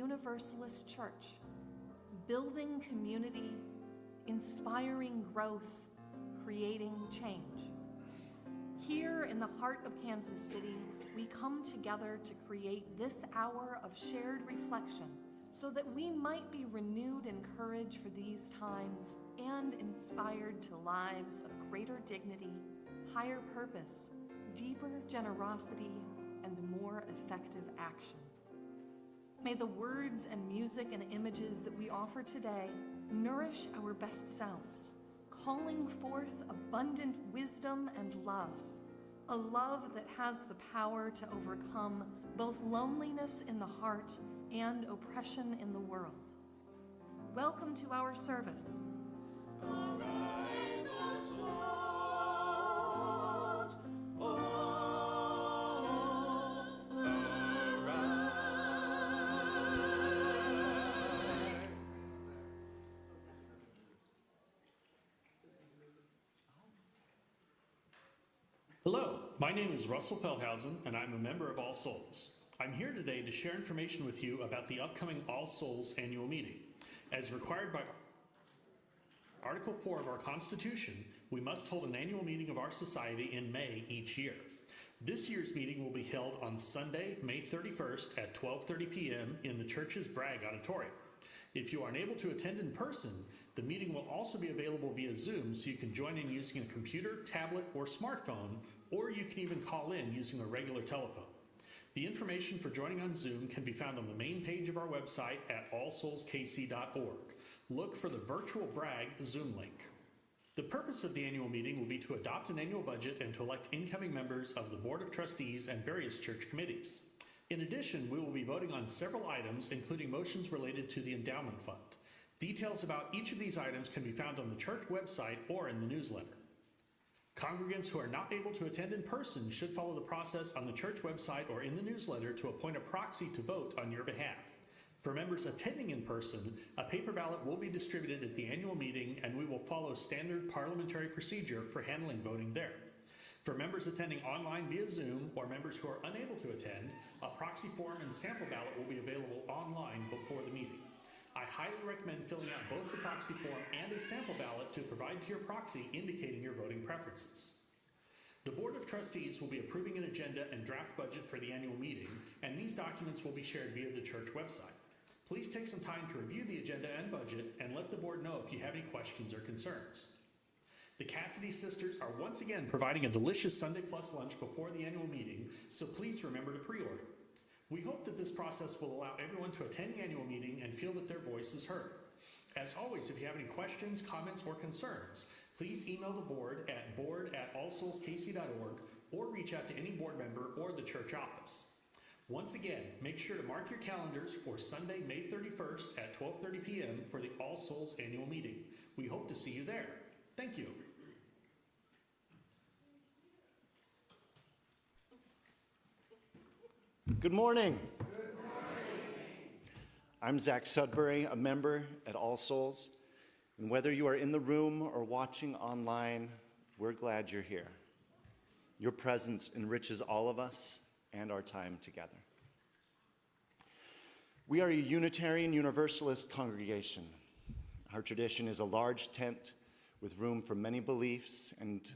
Universalist Church, building community, inspiring growth, creating change. Here in the heart of Kansas City, we come together to create this hour of shared reflection so that we might be renewed in courage for these times and inspired to lives of greater dignity, higher purpose, deeper generosity, and more effective action. May the words and music and images that we offer today nourish our best selves, calling forth abundant wisdom and love, a love that has the power to overcome both loneliness in the heart and oppression in the world. Welcome to our service. Arise, O souls, Hello, my name is Russell Pelhausen, and I'm a member of All Souls. I'm here today to share information with you about the upcoming All Souls annual meeting. As required by Article 4 of our Constitution, we must hold an annual meeting of our society in May each year. This year's meeting will be held on Sunday, May 31st at 12:30 p.m. in the church's Bragg Auditorium. If you are unable to attend in person, the meeting will also be available via Zoom, so you can join in using a computer, tablet, or smartphone, or you can even call in using a regular telephone. The information for joining on Zoom can be found on the main page of our website at allsoulskc.org. Look for the virtual Bragg Zoom link. The purpose of the annual meeting will be to adopt an annual budget and to elect incoming members of the Board of Trustees and various church committees. In addition, we will be voting on several items, including motions related to the endowment fund. Details about each of these items can be found on the church website or in the newsletter. Congregants who are not able to attend in person should follow the process on the church website or in the newsletter to appoint a proxy to vote on your behalf. For members attending in person, a paper ballot will be distributed at the annual meeting, and we will follow standard parliamentary procedure for handling voting there. For members attending online via Zoom or members who are unable to attend, a proxy form and sample ballot will be available online before the meeting. I highly recommend filling out both the proxy form and a sample ballot to provide to your proxy indicating your voting preferences. The Board of Trustees will be approving an agenda and draft budget for the annual meeting, and these documents will be shared via the church website. Please take some time to review the agenda and budget and let the board know if you have any questions or concerns. The Cassidy sisters are once again providing a delicious Sunday Plus lunch before the annual meeting, so please remember to pre-order. We hope that this process will allow everyone to attend the annual meeting and feel that their voice is heard. As always, if you have any questions, comments, or concerns, please email the board at board@allsoulskc.org or reach out to any board member or the church office. Once again, make sure to mark your calendars for Sunday, May 31st at 12:30 p.m. for the All Souls annual meeting. We hope to see you there. Thank you. Good morning. Good morning. I'm Zach Sudbury, a member at All Souls. And whether you are in the room or watching online, we're glad you're here. Your presence enriches all of us and our time together. We are a Unitarian Universalist congregation. Our tradition is a large tent with room for many beliefs and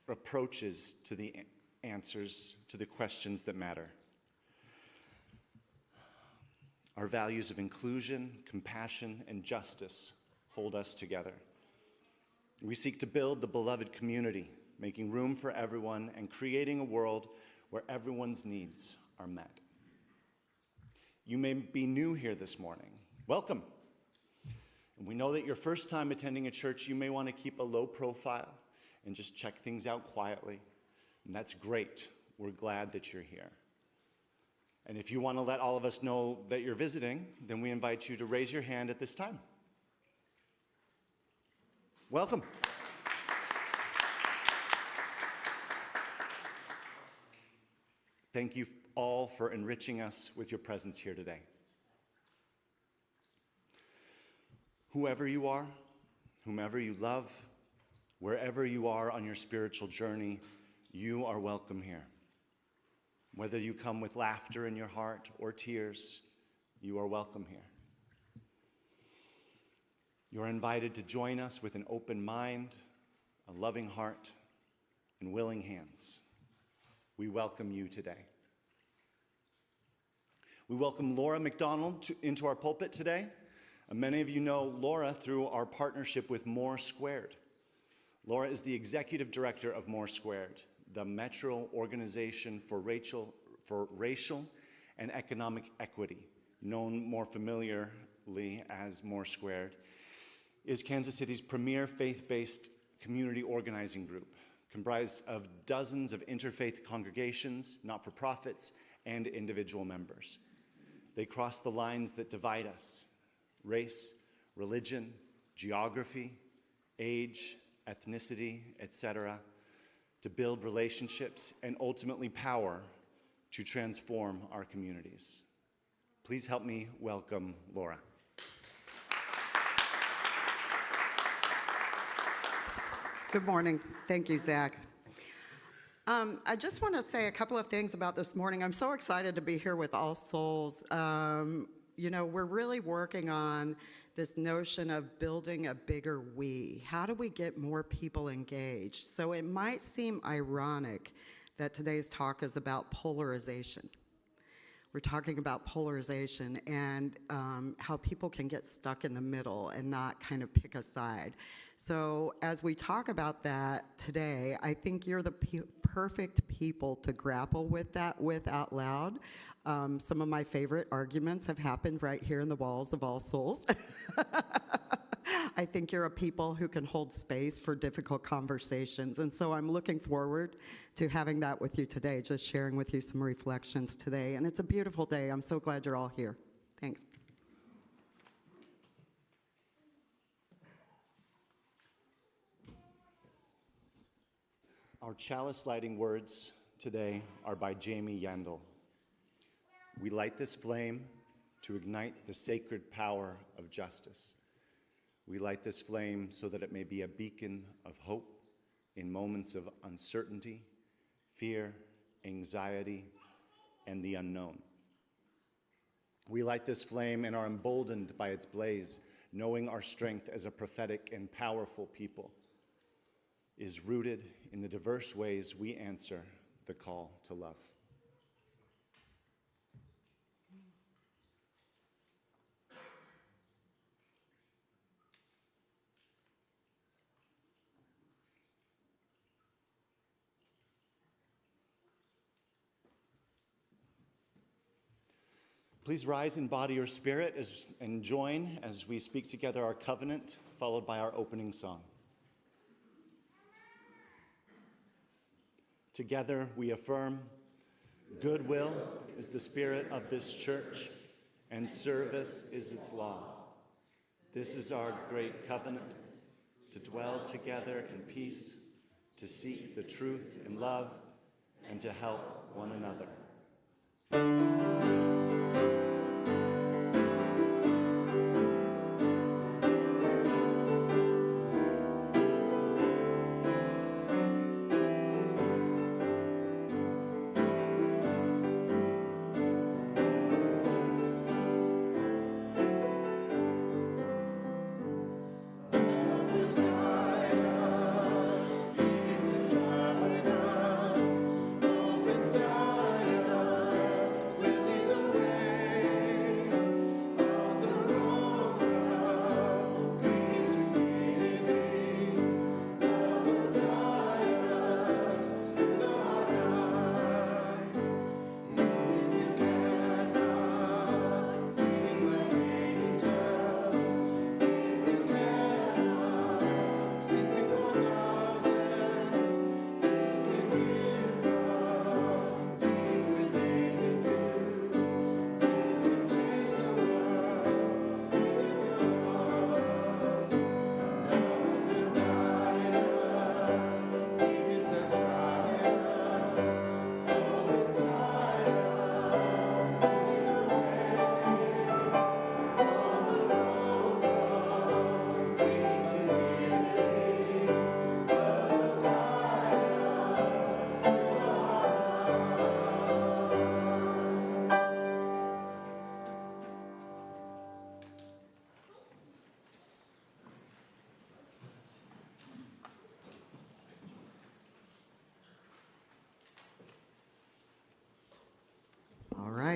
approaches to the answers to the questions that matter. Our values of inclusion, compassion, and justice hold us together. We seek to build the beloved community, making room for everyone and creating a world where everyone's needs are met. You may be new here this morning. Welcome. And we know that your first time attending a church, you may want to keep a low profile and just check things out quietly. And that's great. We're glad that you're here. And if you want to let all of us know that you're visiting, then we invite you to raise your hand at this time. Welcome. Thank you all for enriching us with your presence here today. Whoever you are, whomever you love, wherever you are on your spiritual journey, you are welcome here. Whether you come with laughter in your heart or tears, you are welcome here. You are invited to join us with an open mind, a loving heart, and willing hands. We welcome you today. We welcome Lora McDonald into our pulpit today. Many of you know Lora through our partnership with MORE². Lora is the Executive Director of MORE², the Metro Organization for Racial and Economic Equity, known more familiarly as MORE², is Kansas City's premier faith-based community organizing group, comprised of dozens of interfaith congregations, not-for-profits, and individual members. They cross the lines that divide us: race, religion, geography, age, ethnicity, etc., to build relationships and ultimately power to transform our communities. Please help me welcome Lora. Good morning. Thank you, Zach. I just want to say a couple of things about this morning. I'm so excited to be here with All Souls. You know, we're really working on this notion of building a bigger we. How do we get more people engaged? So it might seem ironic that today's talk is about polarization. We're talking about polarization and how people can get stuck in the middle and not kind of pick a side. So as we talk about that today, I think you're the perfect people to grapple with that with out loud. Some of my favorite arguments have happened right here in the walls of All Souls. I think you're a people who can hold space for difficult conversations. And so I'm looking forward to having that with you today, just sharing with you some reflections today. And it's a beautiful day. I'm so glad you're all here. Thanks. Our chalice lighting words today are by Jamie Yandel. We light this flame to ignite the sacred power of justice. We light this flame so that it may be a beacon of hope in moments of uncertainty, fear, anxiety, and the unknown. We light this flame and are emboldened by its blaze, knowing our strength as a prophetic and powerful people is rooted in the diverse ways we answer the call to love. Please rise in body or spirit and join as we speak together our covenant, followed by our opening song. Together we affirm, goodwill is the spirit of this church, and service is its law. This is our great covenant, to dwell together in peace, to seek the truth in love, and to help one another. Inside us, really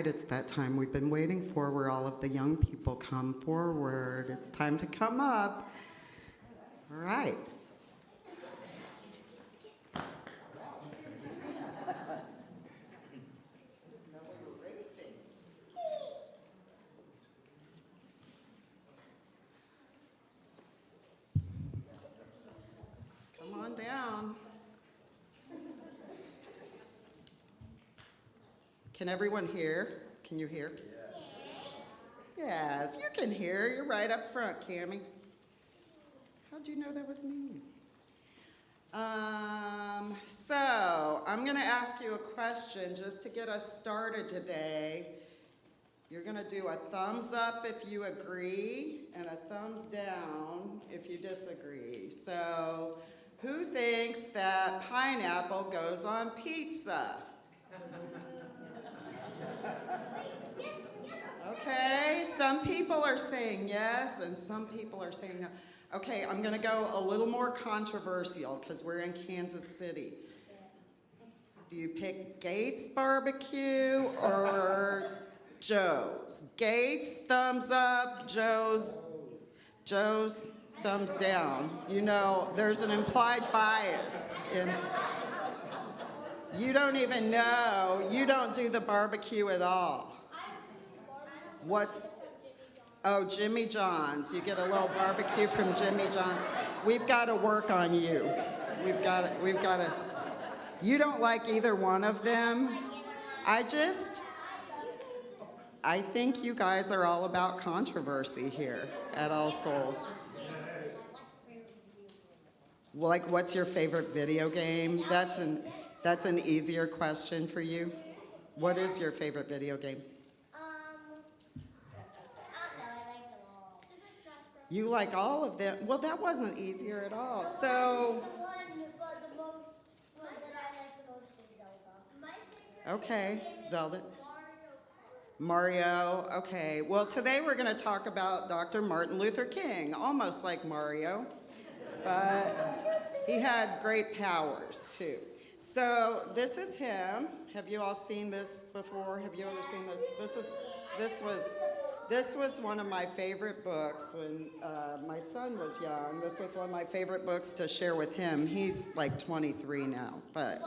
right, it's that time we've been waiting for where all of the young people come forward. It's time to come up. All right. Come on down. Can everyone hear? Can you hear? Yes, you can hear. You're right up front, Cammie. How'd you know that was me? So I'm going to ask you a question just to get us started today. You're going to do a thumbs up if you agree and a thumbs down if you disagree. So who thinks that pineapple goes on pizza? Okay, some people are saying yes and some people are saying no. Okay, I'm going to go a little more controversial because we're in Kansas City. Do you pick Gates Barbecue or Joe's? Gates, thumbs up. Joe's, thumbs down. You know, there's an implied bias in. You don't even know. You don't do the barbecue at all. What's, oh, Jimmy John's. You get a little barbecue from Jimmy John's. We've got to work on you. We've got to. You don't like either one of them. I think you guys are all about controversy here at All Souls. Like, what's your favorite video game? That's an easier question for you. What is your favorite video game? You like all of them? Well, that wasn't easier at all. So, okay, Zelda. Mario, okay. Well, today we're going to talk about Dr. Martin Luther King, almost like Mario, but he had great powers too. So this is him. Have you all seen this before? Have you ever seen this? This was one of my favorite books when my son was young. This was one of my favorite books to share with him. He's like 23 now, but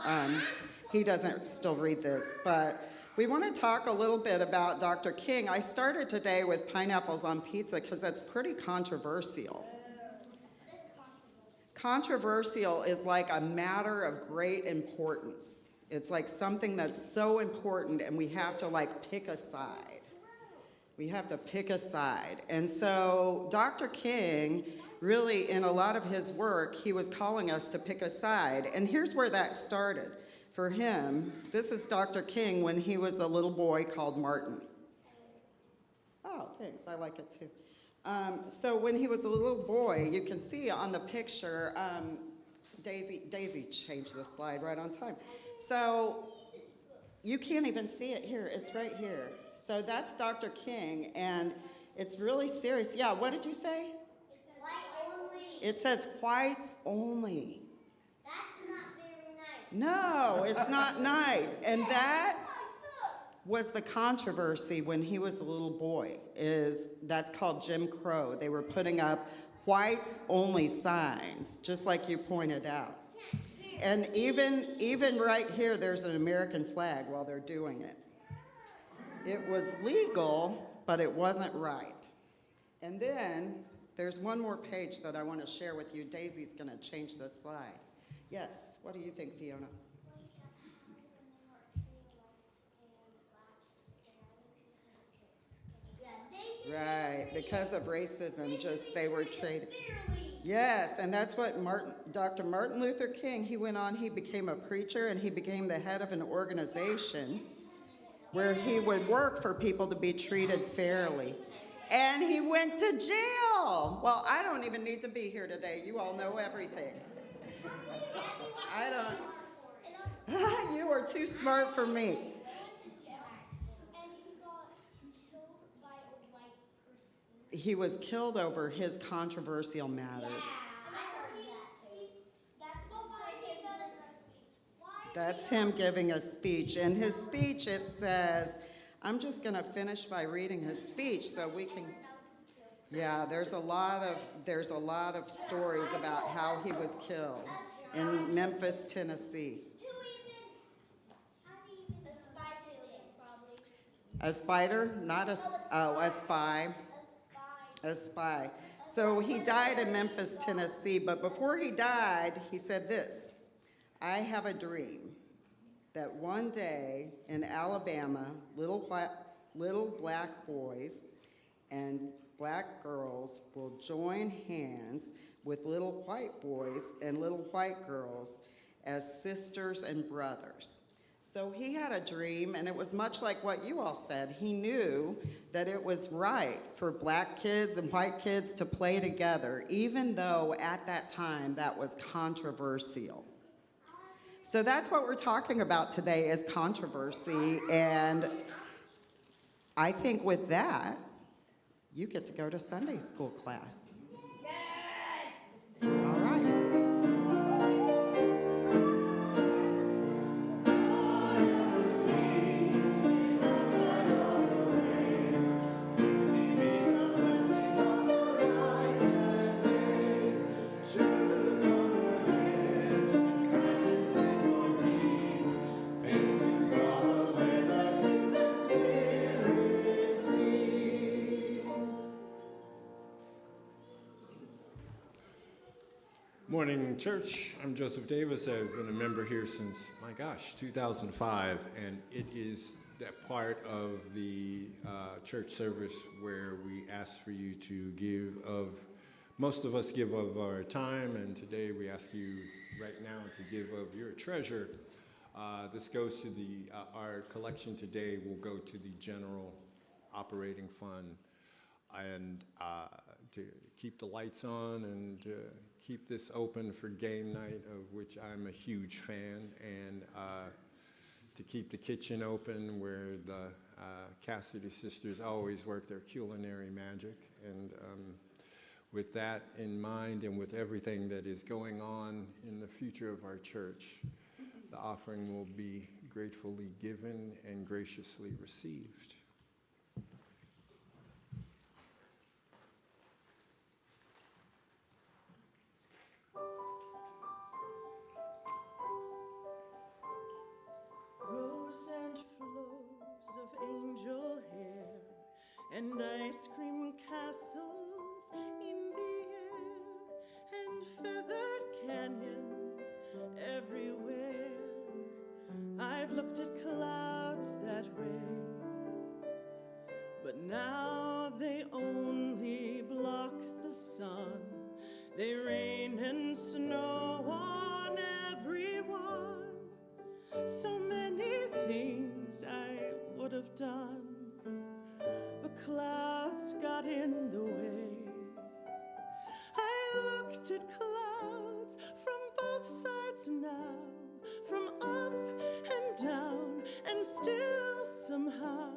he doesn't still read this. But we want to talk a little bit about Dr. King. I started today with pineapples on pizza because that's pretty controversial. Controversial is like a matter of great importance. It's like something that's so important and we have to like pick a side. We have to pick a side. And so Dr. King, really in a lot of his work, he was calling us to pick a side. And here's where that started. For him, this is Dr. King when he was a little boy called Martin. Oh, thanks, I like it too. So when he was a little boy, you can see on the picture, Daisy changed the slide right on time. So you can't even see it here, it's right here. So that's Dr. King, and it's really serious. Yeah, what did you say? White only. It says whites only. That's not very nice. No, it's not nice. And that was the controversy when he was a little boy, that's called Jim Crow. They were putting up whites only signs, just like you pointed out. And even right here, there's an American flag while they're doing it. It was legal, but it wasn't right. And then there's one more page that I want to share with you. Daisy's going to change the slide. Yes, what do you think, Fiona? Right, because of racism, just they were traded. Yes, and that's what Dr. Martin Luther King, he went on, he became a preacher and he became the head of an organization where he would work for people to be treated fairly. And he went to jail. Well, I don't even need to be here today. You all know everything. I don't. You are too smart for me. He was killed over his controversial matters. That's him giving a speech. In his speech, it says, I'm just going to finish by reading his speech so we can. Yeah, there's a lot of stories about how he was killed in Memphis, Tennessee. A spider, not a a spy. A spy. So he died in Memphis, Tennessee, but before he died, he said this: "I have a dream that one day in Alabama, little black boys and black girls will join hands with little white boys and little white girls as sisters and brothers." So he had a dream, and it was much like what you all said. He knew that it was right for black kids and white kids to play together, even though at that time that was controversial. So that's what we're talking about today, is controversy, and I think with that, you get to go to Sunday school class. All right. Morning, church. I'm Joseph Davis. I've been a member here since, my gosh, 2005, and it is that part of the church service where we ask for you to give of, most of us give of our time, and today we ask you right now to give of your treasure. This goes to our collection today will go to the general operating fund, and to keep the lights on and keep this open for game night, of which I'm a huge fan, and to keep the kitchen open where the Cassidy sisters always work their culinary magic. And with that in mind, and with everything that is going on in the future of our church, the offering will be gratefully given and graciously received. Rows and flows of angel hair and ice cream castles in the air and feathered canyons everywhere. I've looked at clouds that way, but now they only block the sun. They rain and snow on everyone. So many things I would have done, but clouds got in the way. I looked at clouds from both sides now, from up and down, and still somehow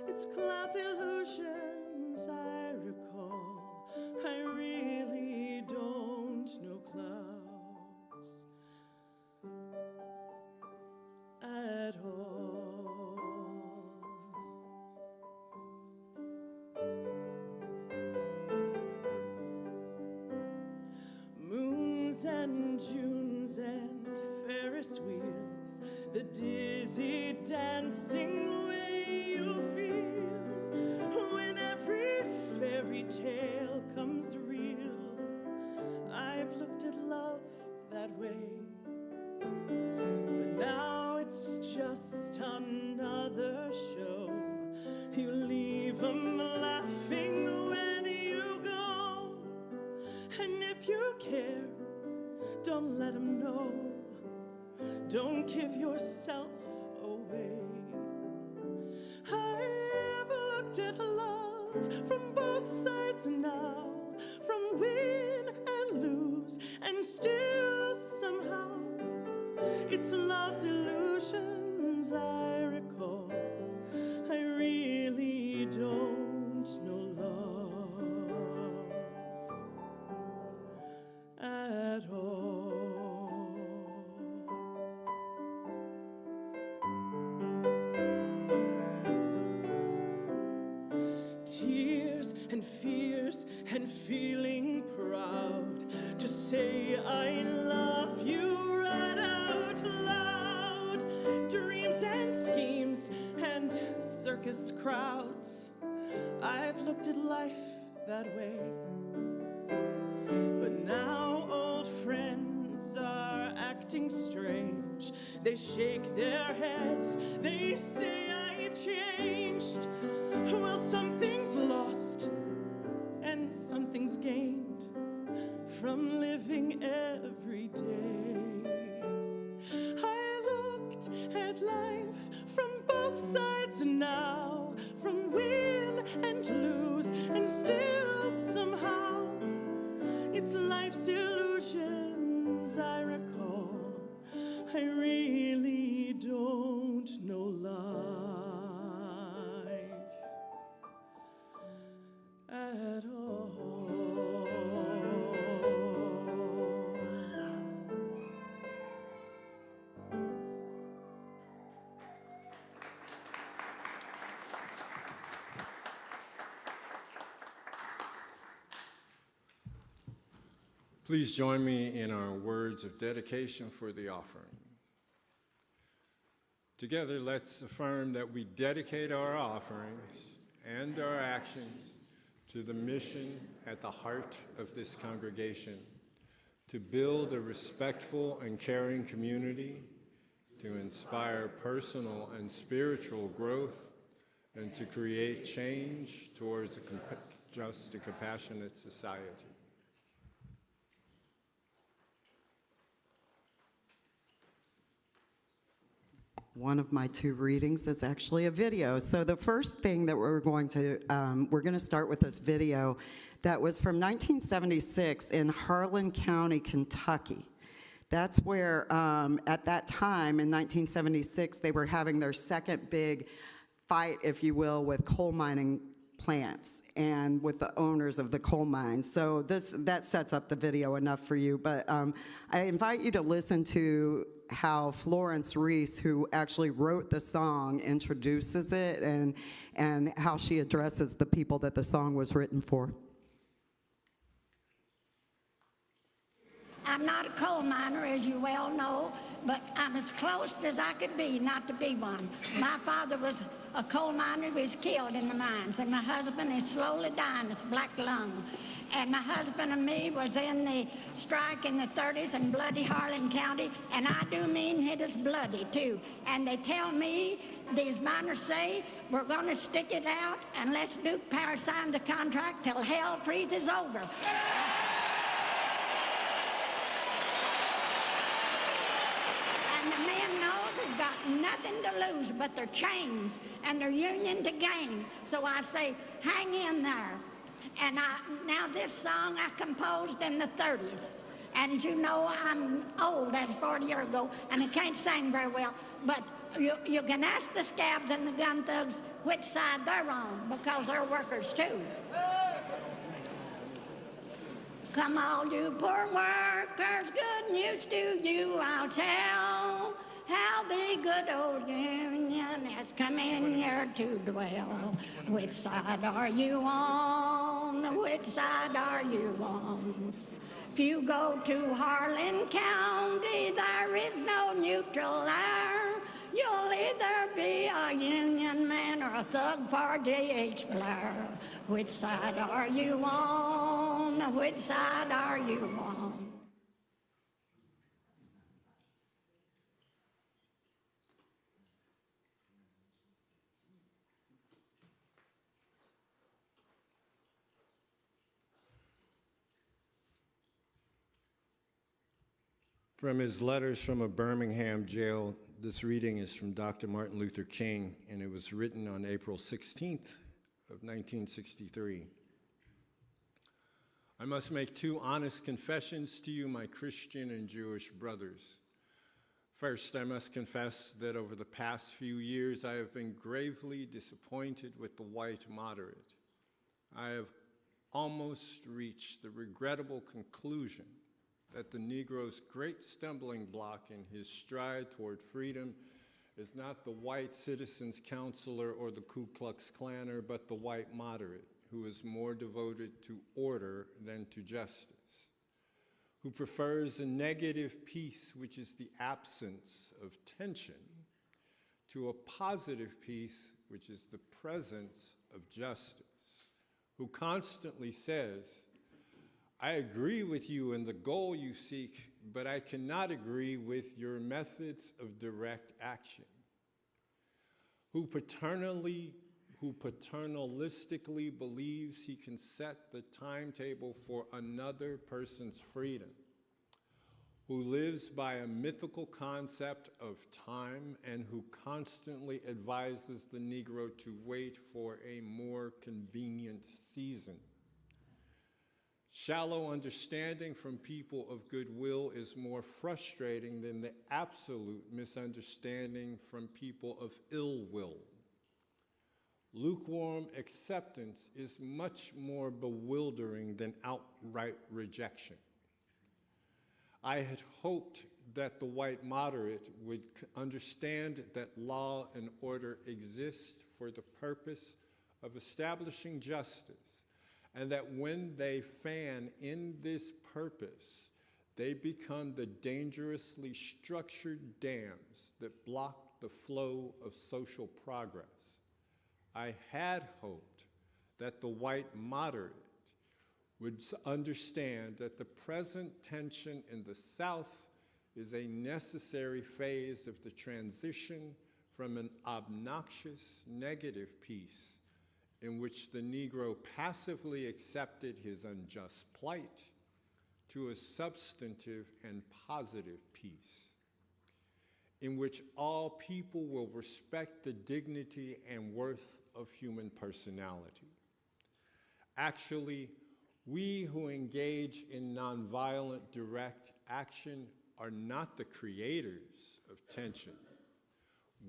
it's clouds' illusions I recall. I really don't know clouds at all. Moons and Junes and Ferris wheels, the dizzy dancing way you feel when every fairy tale comes real. I've looked at love that way, but now it's just another show. You leave them laughing when you go, and if you care, don't let them know. Don't give yourself away. I've looked at love from both sides now, from win and lose, and still somehow it's love's illusions I recall. I really don't know love at all. crowds. I've looked at life that way. But now old friends are acting strange. They shake their heads, they say I've changed. Well, something's lost and something's gained from living every day. I looked at life from both sides now, from win and lose, and still somehow it's life's illusions I recall. I really don't know life at all. Please join me in our words of dedication for the offering. Together, let's affirm that we dedicate our offerings and our actions to the mission at the heart of this congregation, to build a respectful and caring community, to inspire personal and spiritual growth, and to create change towards a just and compassionate society. One of my two readings is actually a video. So the first thing that we're going to start with this video that was from 1976 in Harlan County, Kentucky. That's where, at that time in 1976, they were having their second big fight, if you will, with coal mining plants and with the owners of the coal mines. So that sets up the video enough for you. But I invite you to listen to how Florence Reese, who actually wrote the song, introduces it and how she addresses the people that the song was written for. I'm not a coal miner, as you well know, but I'm as close as I could be not to be one. My father was a coal miner who was killed in the mines, and my husband is slowly dying with black lung. And my husband and me was in the strike in the 30s in bloody Harlan County, and I do mean it is bloody too. And they tell me, these miners say, we're going to stick it out unless Duke Power signs the contract till hell freezes over. And the men knows they've got nothing to lose but their chains and their union to gain. So I say, hang in there. And now this song I composed in the 30s. And as you know, I'm old, that's 40 years ago, and I can't sing very well. But you can ask the scabs and the gun thugs which side they're on, because they're workers too. Come all you poor workers, good news to you I'll tell, how the good old Union has come in here to dwell. Which side are you on? Which side are you on? If you go to Harlan County, there is no neutral there. You'll either be a Union man or a thug for J.H. Blair. Which side are you on? Which side are you on? From his letters from a Birmingham jail, this reading is from Dr. Martin Luther King, and it was written on April 16th of 1963. I must make two honest confessions to you, my Christian and Jewish brothers. First, I must confess that over the past few years, I have been gravely disappointed with the white moderate. I have almost reached the regrettable conclusion that the Negro's great stumbling block in his stride toward freedom is not the white citizens' counselor or the Ku Klux Klaner, but the white moderate, who is more devoted to order than to justice, who prefers a negative peace, which is the absence of tension, to a positive peace, which is the presence of justice, who constantly says, I agree with you in the goal you seek, but I cannot agree with your methods of direct action, who paternalistically believes he can set the timetable for another person's freedom, who lives by a mythical concept of time and who constantly advises the Negro to wait for a more convenient season. Shallow understanding from people of goodwill is more frustrating than the absolute misunderstanding from people of ill will. Lukewarm acceptance is much more bewildering than outright rejection. I had hoped that the white moderate would understand that law and order exist for the purpose of establishing justice, and that when they fan in this purpose, they become the dangerously structured dams that block the flow of social progress. I had hoped that the white moderate would understand that the present tension in the South is a necessary phase of the transition from an obnoxious negative peace in which the Negro passively accepted his unjust plight to a substantive and positive peace, in which all people will respect the dignity and worth of human personality. Actually, we who engage in nonviolent direct action are not the creators of tension.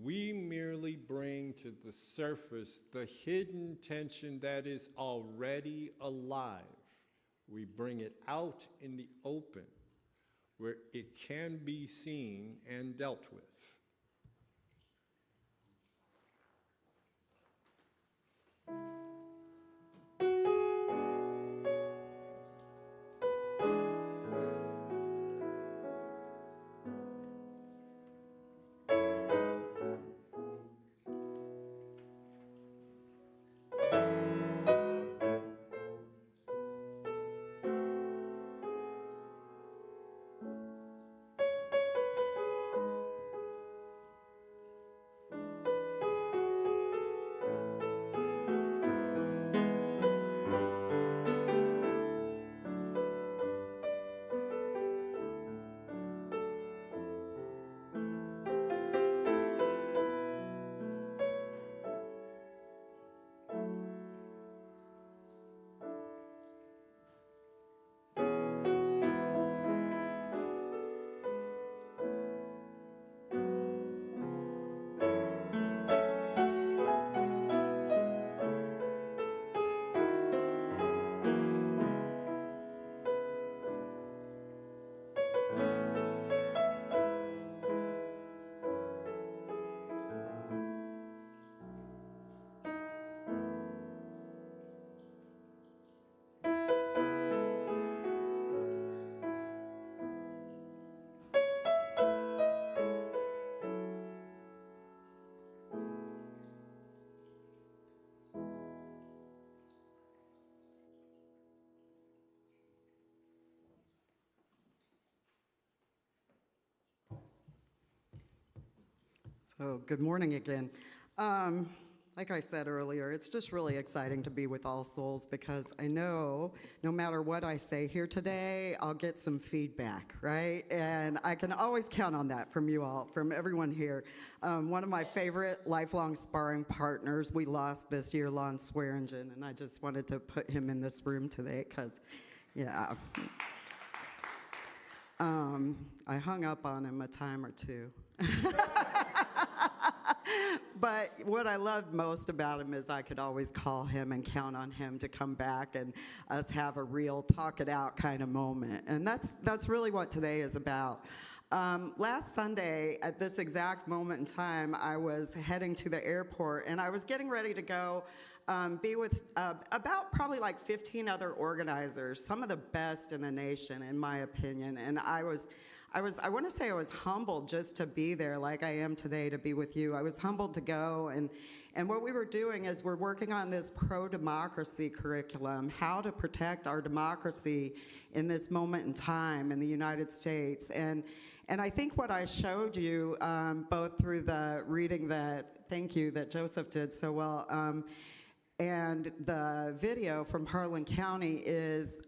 We merely bring to the surface the hidden tension that is already alive. We bring it out in the open where it can be seen and dealt with. So good morning again. Like I said earlier, it's just really exciting to be with All Souls because I know no matter what I say here today, I'll get some feedback, right? And I can always count on that from you all, from everyone here. One of my favorite lifelong sparring partners we lost this year, Lon Swearingen, and I just wanted to put him in this room today because, yeah. I hung up on him a time or two. But what I loved most about him is I could always call him and count on him to come back and us have a real talk it out kind of moment. And that's really what today is about. Last Sunday, at this exact moment in time, I was heading to the airport and I was getting ready to go be with about probably like 15 other organizers, some of the best in the nation, in my opinion. And I want to say I was humbled just to be there like I am today to be with you. I was humbled to go And what we were doing is we're working on this pro-democracy curriculum, how to protect our democracy in this moment in time in the United States. And I think what I showed you, both through the reading that, thank you, that Joseph did so well, and the video from Harlan County is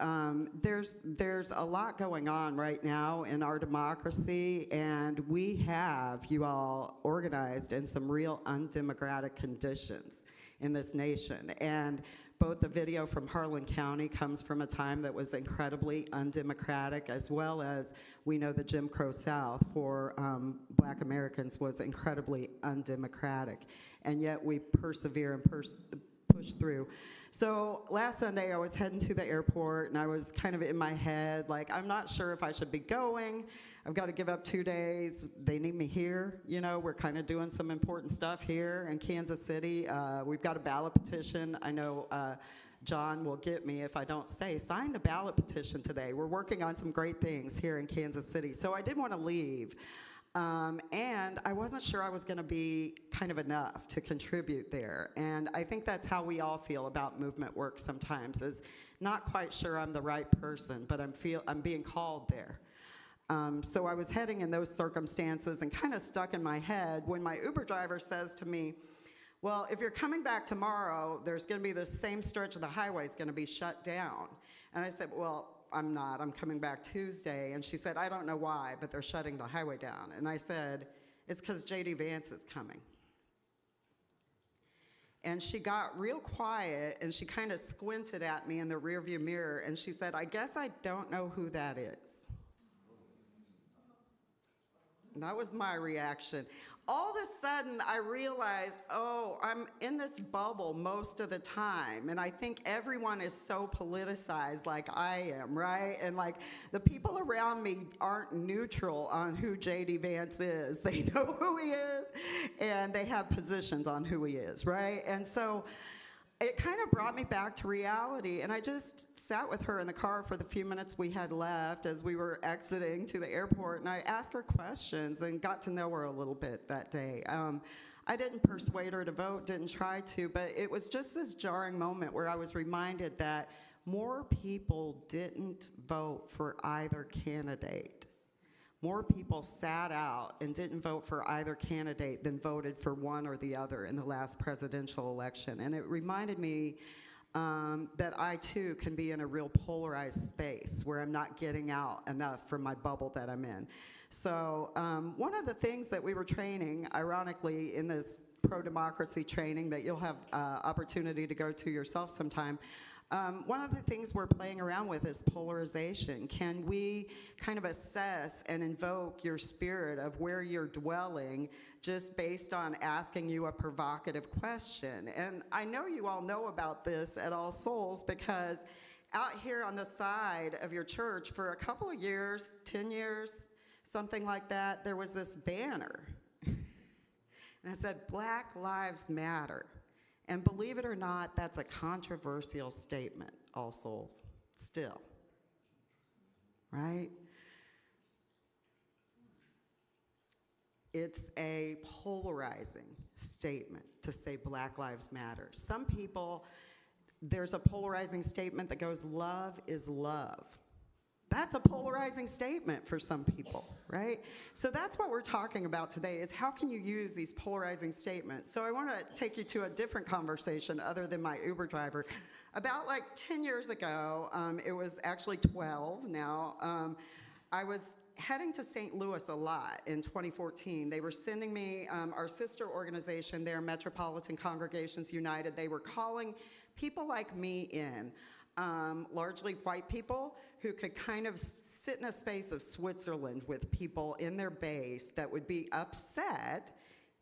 there's a lot going on right now in our democracy, and we have you all organized in some real undemocratic conditions in this nation. And both the video from Harlan County comes from a time that was incredibly undemocratic, as well as we know the Jim Crow South for Black Americans was incredibly undemocratic, and yet we persevere and push through. So last Sunday I was heading to the airport and I was kind of in my head like, I'm not sure if I should be going. I've got to give up 2 days. They need me here. You know, we're kind of doing some important stuff here in Kansas City. We've got a ballot petition. I know John will get me if I don't say, sign the ballot petition today. We're working on some great things here in Kansas City. So I didn't want to leave. And I wasn't sure I was going to be kind of enough to contribute there. And I think that's how we all feel about movement work sometimes, is not quite sure I'm the right person, but I'm being called there. So I was heading in those circumstances and kind of stuck in my head when my Uber driver says to me, well, if you're coming back tomorrow, there's going to be the same stretch of the highway is going to be shut down. And I said, well, I'm not. I'm coming back Tuesday. And she said, I don't know why, but they're shutting the highway down. And I said, it's because J.D. Vance is coming. And she got real quiet, and she kind of squinted at me in the rearview mirror, and she said, I guess I don't know who that is. And that was my reaction. All of a sudden, I realized, oh, I'm in this bubble most of the time, and I think everyone is so politicized like I am, right? And like the people around me aren't neutral on who J.D. Vance is. They know who he is, and they have positions on who he is, right? And so it kind of brought me back to reality, and I just sat with her in the car for the few minutes we had left as we were exiting to the airport, and I asked her questions and got to know her a little bit that day. I didn't persuade her to vote, didn't try to, but it was just this jarring moment where I was reminded that more people didn't vote for either candidate. More people sat out and didn't vote for either candidate than voted for one or the other in the last presidential election. And it reminded me that I too can be in a real polarized space where I'm not getting out enough from my bubble that I'm in. So one of the things that we were training, ironically, in this pro-democracy training that you'll have opportunity to go to yourself sometime, one of the things we're playing around with is polarization. Can we kind of assess and invoke your spirit of where you're dwelling just based on asking you a provocative question? And I know you all know about this at All Souls because out here on the side of your church for a couple of years, 10 years, something like that, there was this banner. And it said, Black Lives Matter. And believe it or not, that's a controversial statement, All Souls, still, right? It's a polarizing statement to say Black Lives Matter. Some people, there's a polarizing statement that goes, love is love. That's a polarizing statement for some people, right? So that's what we're talking about today, is how can you use these polarizing statements? So I want to take you to a different conversation other than my Uber driver. About like 10 years ago, it was actually 12 now, I was heading to St. Louis a lot in 2014. They were sending me, our sister organization there, Metropolitan Congregations United, they were calling people like me in, largely white people who could kind of sit in a space of Switzerland with people in their base that would be upset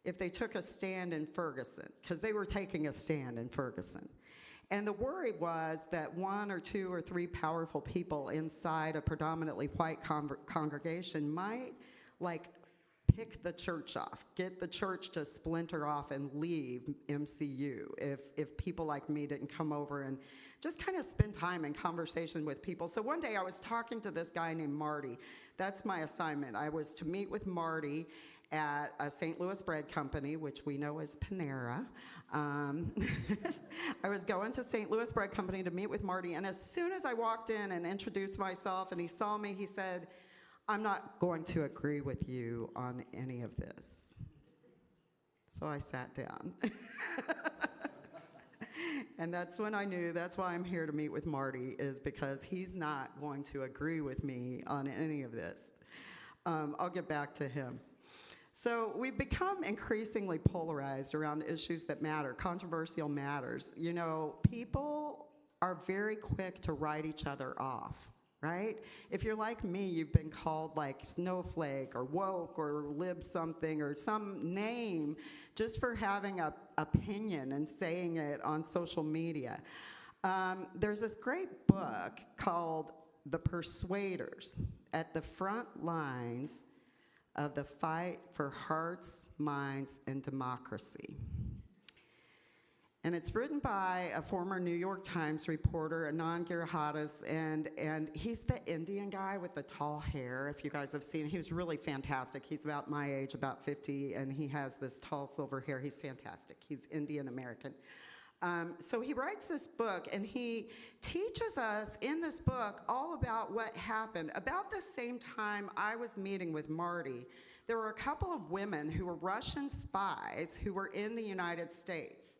if they took a stand in Ferguson, because they were taking a stand in Ferguson. And the worry was that 1 or 2 or 3 powerful people inside a predominantly white congregation might like pick the church off, get the church to splinter off and leave MCU if people like me didn't come over and just kind of spend time in conversation with people. So one day I was talking to this guy named Marty. That's my assignment. I was to meet with Marty, at a St. Louis bread company, which we know as Panera. I was going to St. Louis bread company to meet with Marty, and as soon as I walked in and introduced myself and he saw me, he said, "I'm not going to agree with you on any of this." So I sat down. And that's when I knew that's why I'm here to meet with Marty, is because he's not going to agree with me on any of this. I'll get back to him. So we've become increasingly polarized around issues that matter, controversial matters. You know, people are very quick to write each other off, right? If you're like me, you've been called like snowflake or woke or lib something or some name just for having an opinion and saying it on social media. There's this great book called The Persuaders, at the front lines of the fight for hearts, minds, and democracy. And it's written by a former New York Times reporter, Anand Giridharadas, and he's the Indian guy with the tall hair, if you guys have seen. He was really fantastic. He's about my age, about 50, and he has this tall silver hair. He's fantastic. He's Indian American. So he writes this book, and he teaches us in this book all about what happened. About the same time I was meeting with Marty, there were a couple of women who were Russian spies who were in the United States.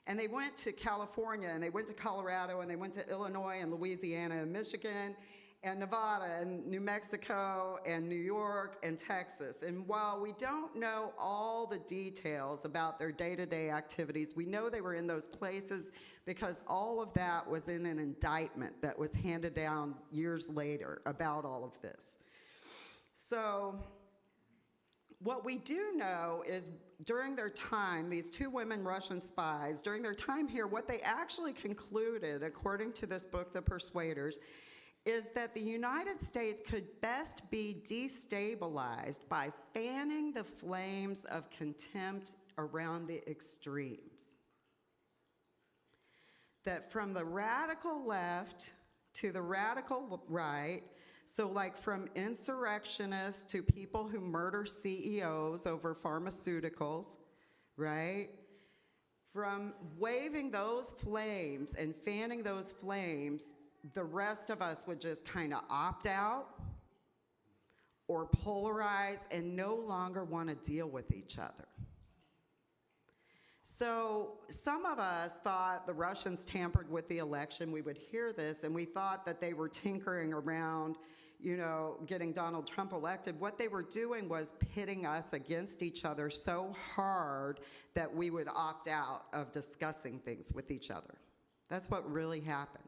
And they went to California, and they went to Colorado, and they went to Illinois and Louisiana and Michigan and Nevada and New Mexico and New York and Texas. And while we don't know all the details about their day-to-day activities, we know they were in those places because all of that was in an indictment that was handed down years later about all of this. So what we do know is during their time, these two women Russian spies, during their time here, what they actually concluded, according to this book, The Persuaders, is that the United States could best be destabilized by fanning the flames of contempt around the extremes. That from the radical left to the radical right, so like from insurrectionists to people who murder CEOs over pharmaceuticals, right? From waving those flames and fanning those flames, the rest of us would just kind of opt out or polarize and no longer want to deal with each other. So some of us thought the Russians tampered with the election. We would hear this, and we thought that they were tinkering around, you know, getting Donald Trump elected. What they were doing was pitting us against each other so hard that we would opt out of discussing things with each other. That's what really happened.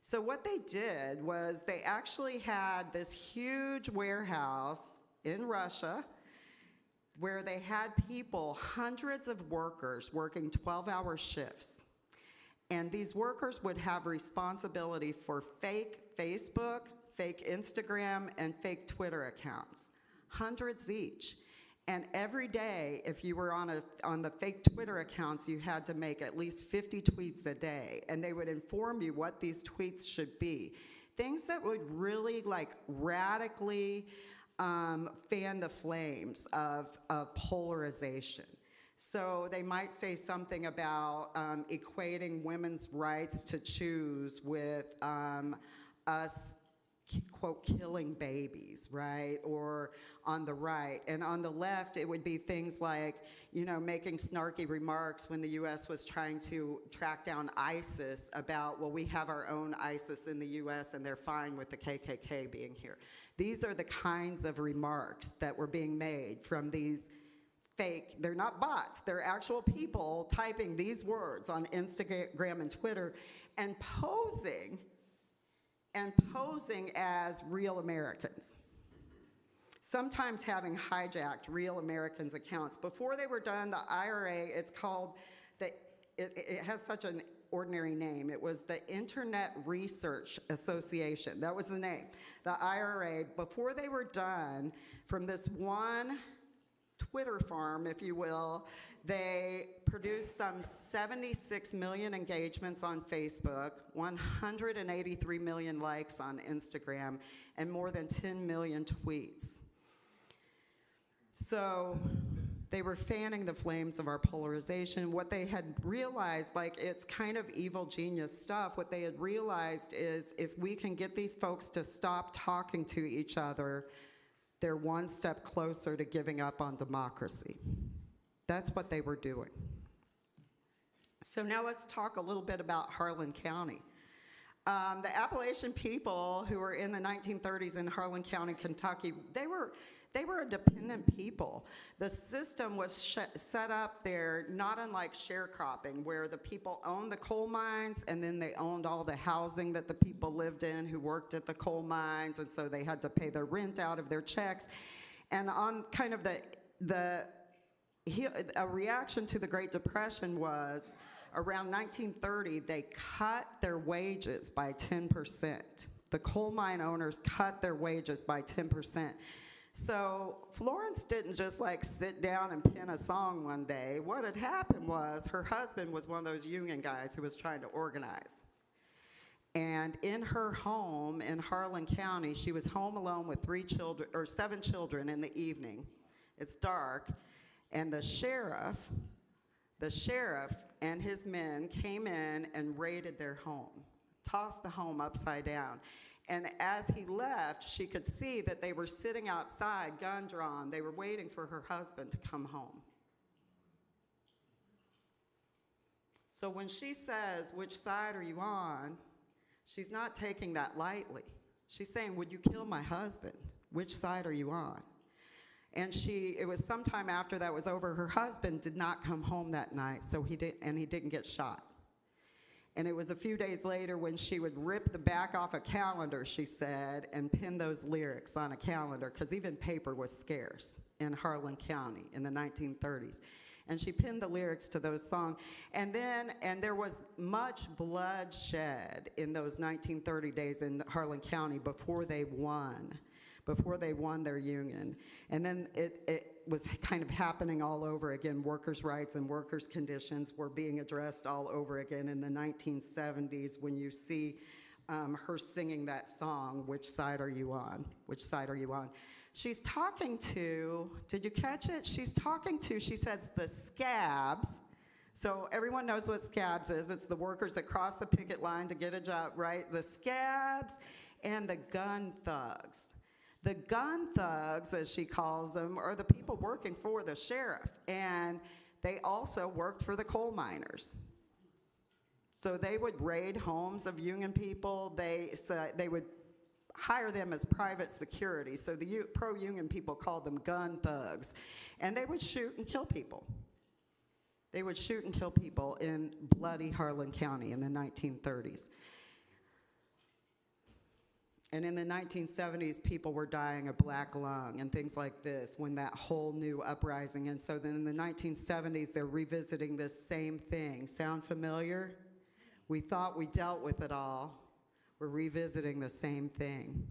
So what they did was they actually had this huge warehouse in Russia where they had people, hundreds of workers, working 12-hour shifts. And these workers would have responsibility for fake Facebook, fake Instagram, and fake Twitter accounts, hundreds each. And every day, if you were on the fake Twitter accounts, you had to make at least 50 tweets a day, and they would inform you what these tweets should be. Things that would really like radically fan the flames of polarization. So they might say something about equating women's rights to choose with us, quote, killing babies, right? Or on the right. And on the left, it would be things like, you know, making snarky remarks when the US was trying to track down ISIS about, well, we have our own ISIS in the US and they're fine with the KKK being here. These are the kinds of remarks that were being made from these fake, they're not bots, they're actual people typing these words on Instagram and Twitter and posing as real Americans. Sometimes having hijacked real Americans' accounts. Before they were done, the IRA, it's called, it has such an ordinary name. It was the Internet Research Association. That was the name. The IRA, before they were done, from this one Twitter farm, if you will, they produced some 76 million engagements on Facebook, 183 million likes on Instagram, and more than 10 million tweets. So they were fanning the flames of our polarization. What they had realized, like, it's kind of evil genius stuff. What they had realized is if we can get these folks to stop talking to each other, they're one step closer to giving up on democracy. That's what they were doing. So now let's talk a little bit about Harlan County. The Appalachian people who were in the 1930s in Harlan County, Kentucky, they were a dependent people. The system was set up there not unlike sharecropping, where the people owned the coal mines and then they owned all the housing that the people lived in who worked at the coal mines, and so they had to pay their rent out of their checks. And on kind of a reaction to the Great Depression was, around 1930, they cut their wages by 10%. The coal mine owners cut their wages by 10%. So Florence didn't just like sit down and pen a song one day. What had happened was her husband was one of those union guys who was trying to organize. And in her home in Harlan County, she was home alone with 7 children in the evening. It's dark, and the sheriff and his men came in and raided their home, tossed the home upside down. And as he left, she could see that they were sitting outside, gun drawn. They were waiting for her husband to come home. So when she says, "Which side are you on?" she's not taking that lightly. She's saying, "Would you kill my husband? Which side are you on?" And it was sometime after that was over, her husband did not come home that night, so he didn't get shot. And it was a few days later when she would rip the back off a calendar, she said, and pin those lyrics on a calendar, because even paper was scarce in Harlan County in the 1930s. And she pinned the lyrics to those songs. And there was much bloodshed in those 1930 days in Harlan County before they won their union. And then it was kind of happening all over again. Workers' rights and workers' conditions were being addressed all over again in the 1970s when you see her singing that song, "Which Side Are You On? Which Side Are You On?" She's talking to, did you catch it? She says the scabs. So everyone knows what scabs is. It's the workers that cross the picket line to get a job, right? The scabs and the gun thugs. The gun thugs, as she calls them, are the people working for the sheriff, and they also worked for the coal miners. So they would raid homes of union people. They would hire them as private security. So the pro-union people called them gun thugs, and they would shoot and kill people. They would shoot and kill people in bloody Harlan County in the 1930s. And in the 1970s, people were dying of black lung and things like this when that whole new uprising. And so then in the 1970s, they're revisiting this same thing. Sound familiar? We thought we dealt with it all. We're revisiting the same thing.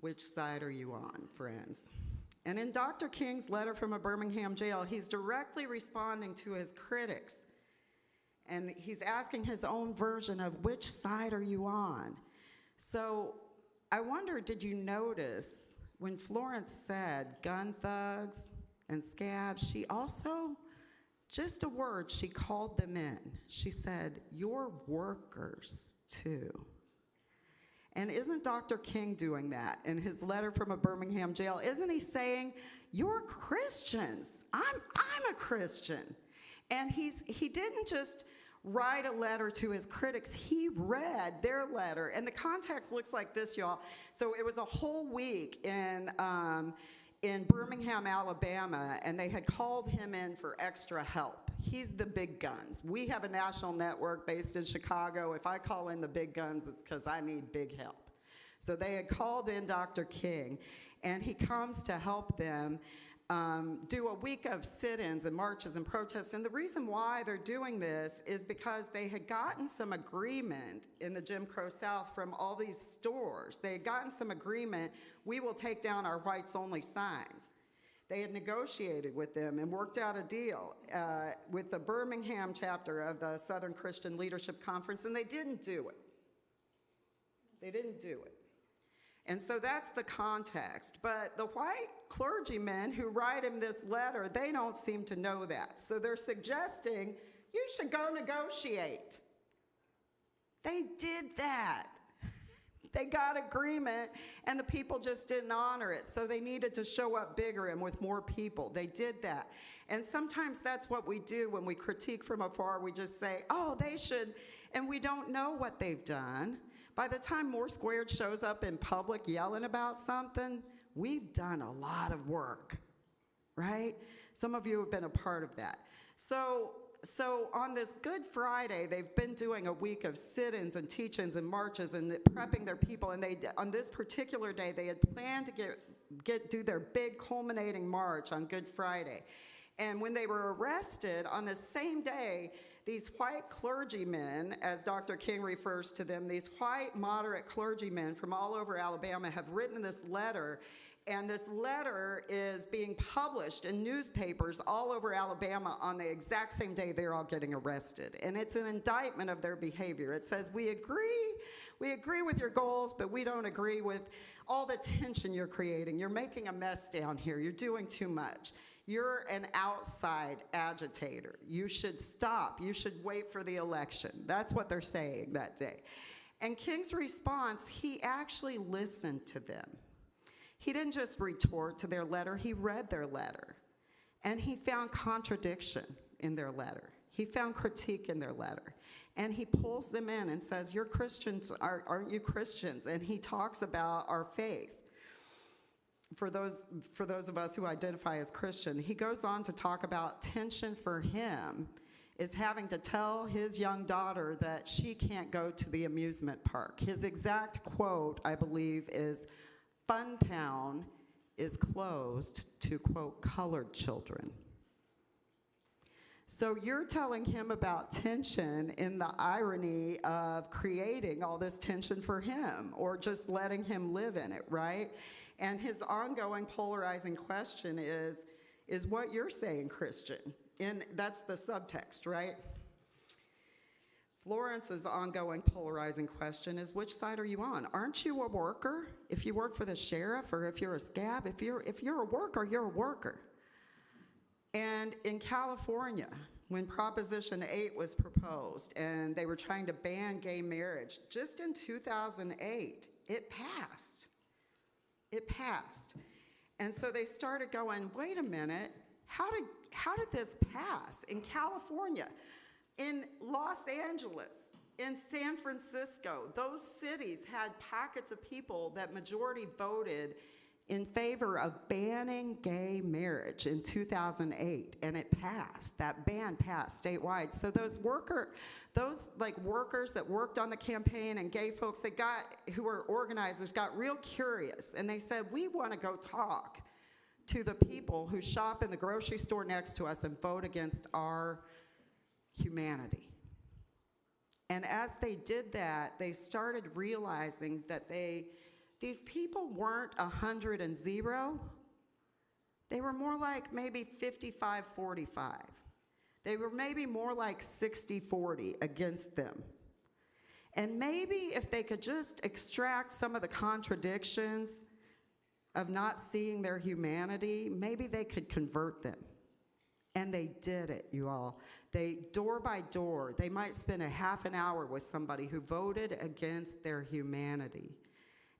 Which side are you on, friends? And in Dr. King's letter from a Birmingham jail, he's directly responding to his critics. And he's asking his own version of which side are you on? So I wonder, did you notice when Florence said gun thugs and scabs, she also, just a word, she called them in. She said, "You're workers too." And isn't Dr. King doing that in his letter from a Birmingham jail? Isn't he saying, "You're Christians. I'm a Christian." And he didn't just write a letter to his critics, he read their letter. And the context looks like this, y'all. So it was a whole week in Birmingham, Alabama, and they had called him in for extra help. He's the big guns. We have a national network based in Chicago. If I call in the big guns, it's because I need big help. So they had called in Dr. King, and he comes to help them do a week of sit-ins and marches and protests. And the reason why they're doing this is because they had gotten some agreement in the Jim Crow South from all these stores. They had gotten some agreement, we will take down our whites-only signs. They had negotiated with them and worked out a deal with the Birmingham chapter of the Southern Christian Leadership Conference, and they didn't do it. They didn't do it. And so that's the context. But the white clergymen who write him this letter, they don't seem to know that. So they're suggesting you should go negotiate. They did that. They got agreement, and the people just didn't honor it. So they needed to show up bigger and with more people. They did that. And sometimes that's what we do when we critique from afar. We just say, oh, they should, and we don't know what they've done. By the time MORE² shows up in public yelling about something, we've done a lot of work, right? Some of you have been a part of that. So on this Good Friday, they've been doing a week of sit-ins and teach-ins and marches and prepping their people. And on this particular day, they had planned to do their big culminating march on Good Friday. And when they were arrested on the same day, these white clergymen, as Dr. King refers to them, these white moderate clergymen from all over Alabama have written this letter. And this letter is being published in newspapers all over Alabama on the exact same day they're all getting arrested. And it's an indictment of their behavior. It says, we agree with your goals, but we don't agree with all the tension you're creating. You're making a mess down here. You're doing too much. You're an outside agitator. You should stop. You should wait for the election. That's what they're saying that day. And King's response, he actually listened to them. He didn't just retort to their letter, he read their letter. And he found contradiction in their letter. He found critique in their letter. And he pulls them in and says, you're Christians, aren't you Christians? And he talks about our faith. For those of us who identify as Christian, he goes on to talk about tension for him is having to tell his young daughter that she can't go to the amusement park. His exact quote, I believe, is, Funtown is closed to, quote, colored children. So you're telling him about tension in the irony of creating all this tension for him or just letting him live in it, right? And his ongoing polarizing question is what you're saying, Christian? And that's the subtext, right? Florence's ongoing polarizing question is, which side are you on? Aren't you a worker? If you work for the sheriff or if you're a scab, if you're a worker, you're a worker. And in California, when Proposition 8 was proposed and they were trying to ban gay marriage, just in 2008, it passed. It passed. And so they started going, wait a minute, how did this pass in California? In Los Angeles, in San Francisco, those cities had packets of people that majority voted in favor of banning gay marriage in 2008, and it passed. That ban passed statewide. So those workers that worked on the campaign and gay folks who were organizers got real curious, and they said, we want to go talk to the people who shop in the grocery store next to us and vote against our humanity. And as they did that, they started realizing that these people weren't 100 and 0. They were more like maybe 55-45. They were maybe more like 60-40 against them. And maybe if they could just extract some of the contradictions of not seeing their humanity, maybe they could convert them. And they did it, you all. They, door by door, they might spend a half an hour with somebody who voted against their humanity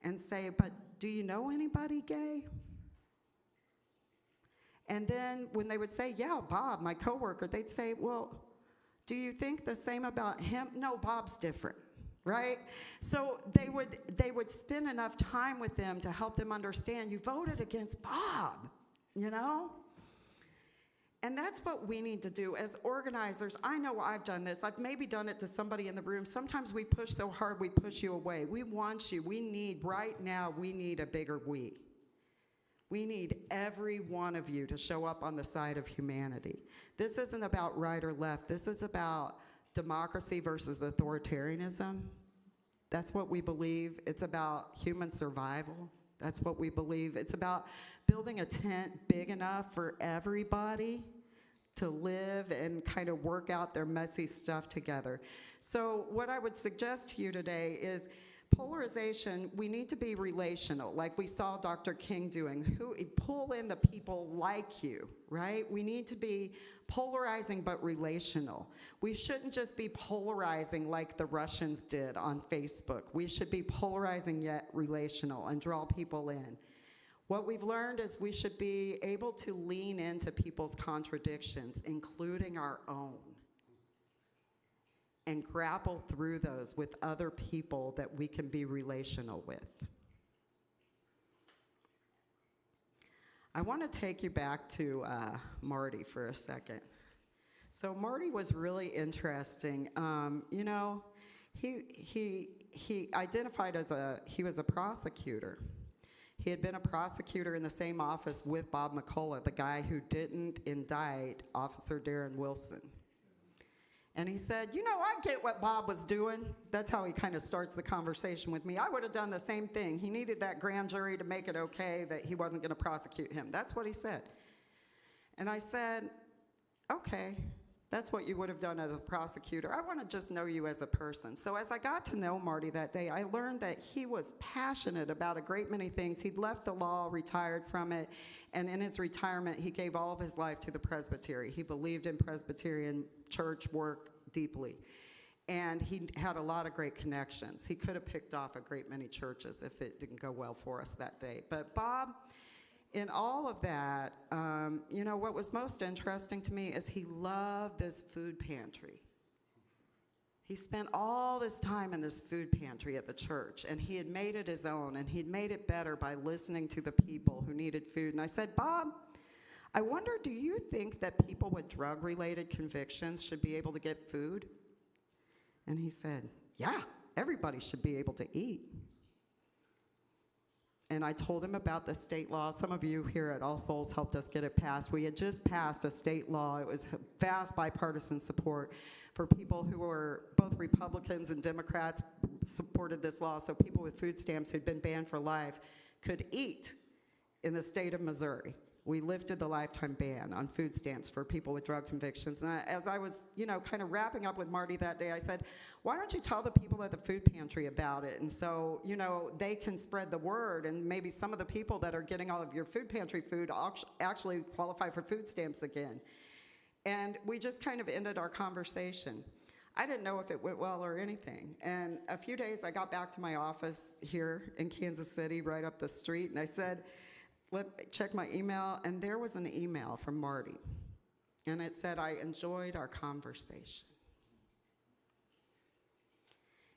and say, but do you know anybody gay? And then when they would say, yeah, Bob, my coworker, they'd say, well, do you think the same about him? No, Bob's different, right? So they would spend enough time with them to help them understand, you voted against Bob, you know? And that's what we need to do as organizers. I know I've done this. I've maybe done it to somebody in the room. Sometimes we push so hard, we push you away. We want you. Right now, we need a bigger we. We need every one of you to show up on the side of humanity. This isn't about right or left. This is about democracy versus authoritarianism. That's what we believe. It's about human survival. That's what we believe. It's about building a tent big enough for everybody to live and kind of work out their messy stuff together. So what I would suggest to you today is polarization, we need to be relational, like we saw Dr. King doing. Pull in the people like you, right? We need to be polarizing but relational. We shouldn't just be polarizing like the Russians did on Facebook. We should be polarizing yet relational and draw people in. What we've learned is we should be able to lean into people's contradictions, including our own, and grapple through those with other people that we can be relational with. I want to take you back to Marty for a second. So Marty was really interesting. You know, he identified as he was a prosecutor. He had been a prosecutor in the same office with Bob McCullough, the guy who didn't indict Officer Darren Wilson. And he said, you know, I get what Bob was doing. That's how he kind of starts the conversation with me. I would have done the same thing. He needed that grand jury to make it okay that he wasn't going to prosecute him. That's what he said. And I said, okay, that's what you would have done as a prosecutor. I want to just know you as a person. So as I got to know Marty that day, I learned that he was passionate about a great many things. He'd left the law, retired from it, and in his retirement, he gave all of his life to the Presbytery. He believed in Presbyterian church work deeply, and he had a lot of great connections. He could have picked off a great many churches if it didn't go well for us that day. But Bob, in all of that, you know, what was most interesting to me is he loved this food pantry. He spent all this time in this food pantry at the church, and he had made it his own, and he'd made it better by listening to the people who needed food. And I said, Bob, I wonder, do you think that people with drug-related convictions should be able to get food? And he said, yeah, everybody should be able to eat. And I told him about the state law. Some of you here at All Souls helped us get it passed. We had just passed a state law. It was vast bipartisan support for people who were both Republicans and Democrats supported this law, so people with food stamps who'd been banned for life could eat in the state of Missouri. We lifted the lifetime ban on food stamps for people with drug convictions. And as I was, you know, kind of wrapping up with Marty that day, I said, why don't you tell the people at the food pantry about it? And so, you know, they can spread the word, and maybe some of the people that are getting all of your food pantry food actually qualify for food stamps again. And we just kind of ended our conversation. I didn't know if it went well or anything. And a few days, I got back to my office here in Kansas City, right up the street, and I said, let me check my email, and there was an email from Marty. And it said, I enjoyed our conversation.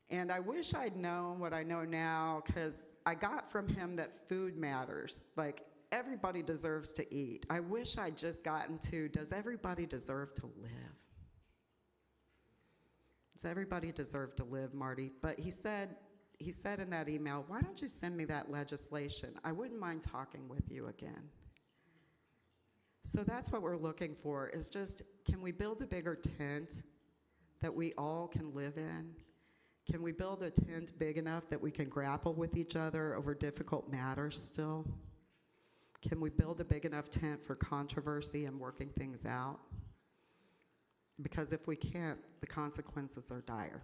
And I wish I'd known what I know now, because I got from him that food matters. Like, everybody deserves to eat. I wish I'd just gotten to, does everybody deserve to live? Does everybody deserve to live, Marty? But he said in that email, why don't you send me that legislation? I wouldn't mind talking with you again. So that's what we're looking for, is just, can we build a bigger tent that we all can live in? Can we build a tent big enough that we can grapple with each other over difficult matters still? Can we build a big enough tent for controversy and working things out? Because if we can't, the consequences are dire.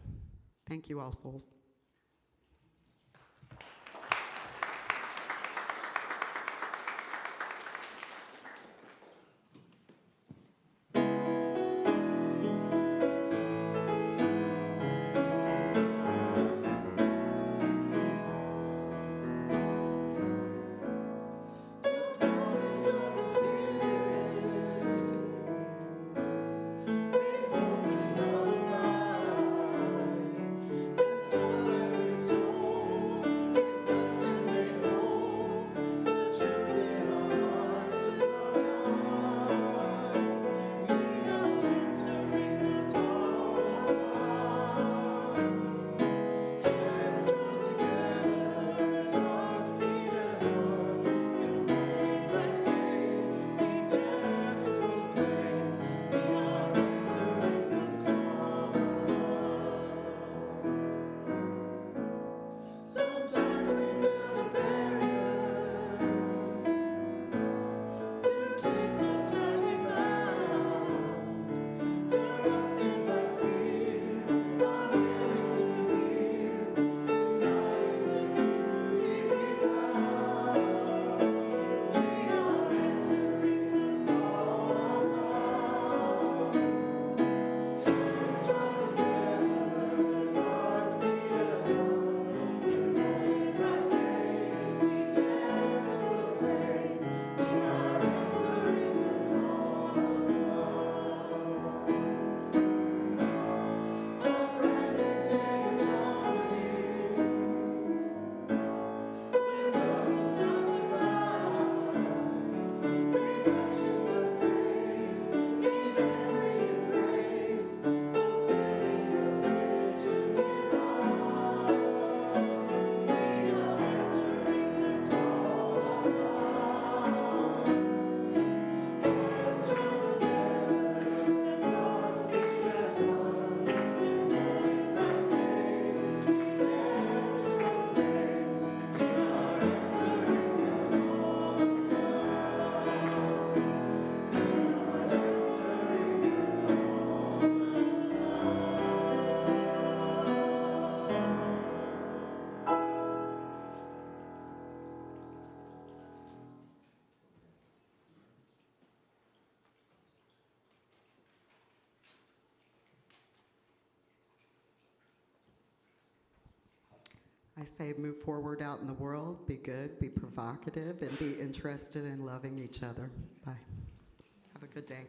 Thank you, All Souls. So I say move forward out in the world, be good, be provocative, and be interested in loving each other. Bye. Have a good day.